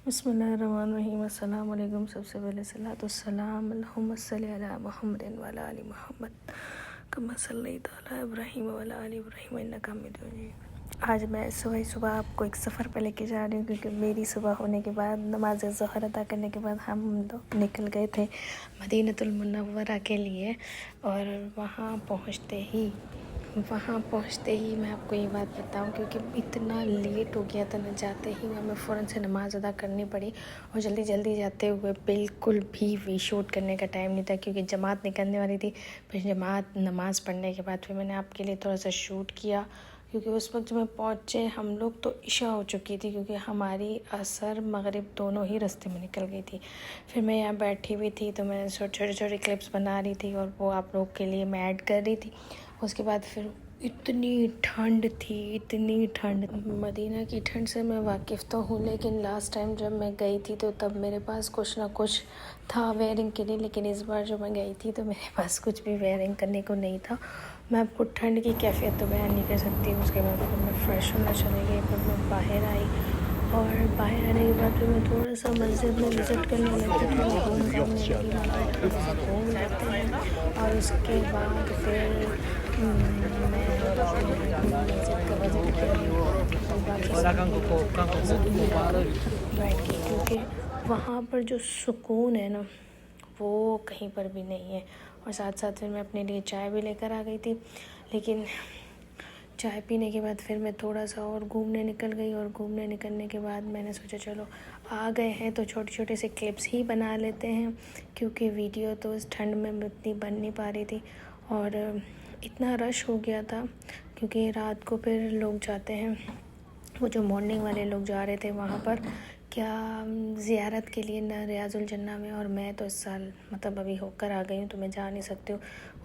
बिस्मिल्लाहिर्रहमानिर्रहीम। अस्सलाम वालेकुम। सबसे पहले सलातुस्सलाम अल्लाहुम्मा सल्लि अला मुहम्मदिन व अला आलि मुहम्मद कम्मा सल्लैता अला इब्राहीम व अला आलि इब्राहीम इन्नका हमीदुम मजीद। आज मैं सुबह सुबह आपको एक सफ़र पे लेके जा रही हूँ, क्योंकि मेरी सुबह होने के बाद नमाज ज़ोहर अदा करने के बाद हम लोग निकल गए थे मदीनतुल मुनव्वरा के लिए। और वहाँ पहुँचते ही मैं आपको ये बात बताऊँ, क्योंकि इतना लेट हो गया था ना, जाते ही हमें फ़ौरन से नमाज़ अदा करनी पड़ी। और जल्दी जल्दी जाते हुए बिल्कुल भी शूट करने का टाइम नहीं था, क्योंकि जमात निकलने वाली थी। फिर जमात नमाज़ पढ़ने के बाद फिर मैंने आपके लिए थोड़ा सा शूट किया, क्योंकि उस वक्त जब मैं पहुँचे हम लोग तो इशा हो चुकी थी, क्योंकि हमारी असर मगरिब दोनों ही रास्ते में निकल गई थी। फिर मैं यहाँ बैठी हुई थी तो मैं छोटे छोटे क्लिप्स बना रही थी और वो आप लोग के लिए मैं ऐड कर रही थी। उसके बाद फिर इतनी ठंड थी, इतनी ठंड। मदीना की ठंड से मैं वाकिफ़ तो हूँ, लेकिन लास्ट टाइम जब मैं गई थी तो तब मेरे पास कुछ ना कुछ था वेयरिंग के लिए, लेकिन इस बार जब मैं गई थी तो मेरे पास कुछ भी वेयरिंग करने को नहीं था। मैं आपको ठंड की कैफियत तो बयान नहीं कर सकती। उसके बाद फिर मैं फ्रेश होना चली गई, फिर मैं बाहर आई और बाहर आने के बाद फिर मैं थोड़ा सा मस्जिद में विज़िट करने लगी, थोड़ा घूम घामने लगी, थोड़ा सा घूम लेते हैं। और उसके बाद फिर मैं मस्जिद का विज़िट बैठ के, क्योंकि वहाँ पर जो सुकून है ना वो कहीं पर भी नहीं है। और साथ साथ फिर मैं अपने लिए चाय भी लेकर आ गई थी, लेकिन चाय पीने के बाद फिर मैं थोड़ा सा और घूमने निकल गई। और घूमने निकलने के बाद मैंने सोचा चलो आ गए हैं तो छोटे छोटे से क्लिप्स ही बना लेते हैं, क्योंकि वीडियो तो इस ठंड में उतनी बन नहीं पा रही थी। और इतना रश हो गया था, क्योंकि रात को फिर लोग जाते हैं, वो जो मॉर्निंग वाले लोग जा रहे थे वहाँ पर क्या ज़ियारत के लिए ना रियाजुल जन्ना में। और मैं तो इस साल मतलब अभी होकर आ गई हूँ तो मैं जा नहीं सकती हूँ।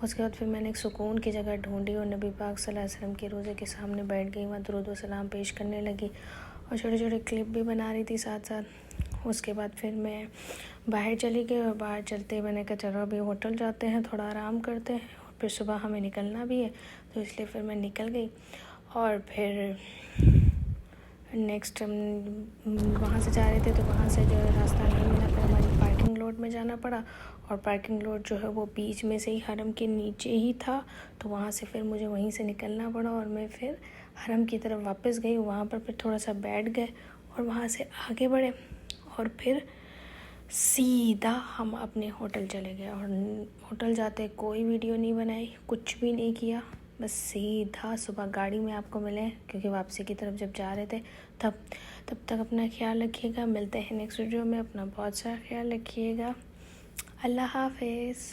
उसके बाद फिर मैंने एक सुकून की जगह ढूंढी और नबी पाक सल्लल्लाहु अलैहि वसल्लम के रोज़े के सामने बैठ गई, वहाँ दुरूद व सलाम पेश करने लगी और छोटे छोटे क्लिप भी बना रही थी साथ साथ। उसके बाद फिर मैं बाहर चली गई और बाहर चलते मैंने कहा चलो अभी होटल जाते हैं, थोड़ा आराम करते हैं, और फिर सुबह हमें निकलना भी है, तो इसलिए फिर मैं निकल गई। और फिर नेक्स्ट हम वहाँ से जा रहे थे तो वहाँ से जो है रास्ता नहीं मिला, फिर हमारी पार्किंग लॉट में जाना पड़ा। और पार्किंग लॉट जो है वो बीच में से ही हरम के नीचे ही था, तो वहाँ से फिर मुझे वहीं से निकलना पड़ा और मैं फिर हरम की तरफ वापस गई। वहाँ पर फिर थोड़ा सा बैठ गए और वहाँ से आगे बढ़े और फिर सीधा हम अपने होटल चले गए। और होटल जाते कोई वीडियो नहीं बनाई, कुछ भी नहीं किया, बस सीधा सुबह गाड़ी में आपको मिले, क्योंकि वापसी की तरफ जब जा रहे थे तब तक अपना ख्याल रखिएगा। मिलते हैं नेक्स्ट वीडियो में, अपना बहुत सारा ख्याल रखिएगा। अल्लाह हाफ़िज़।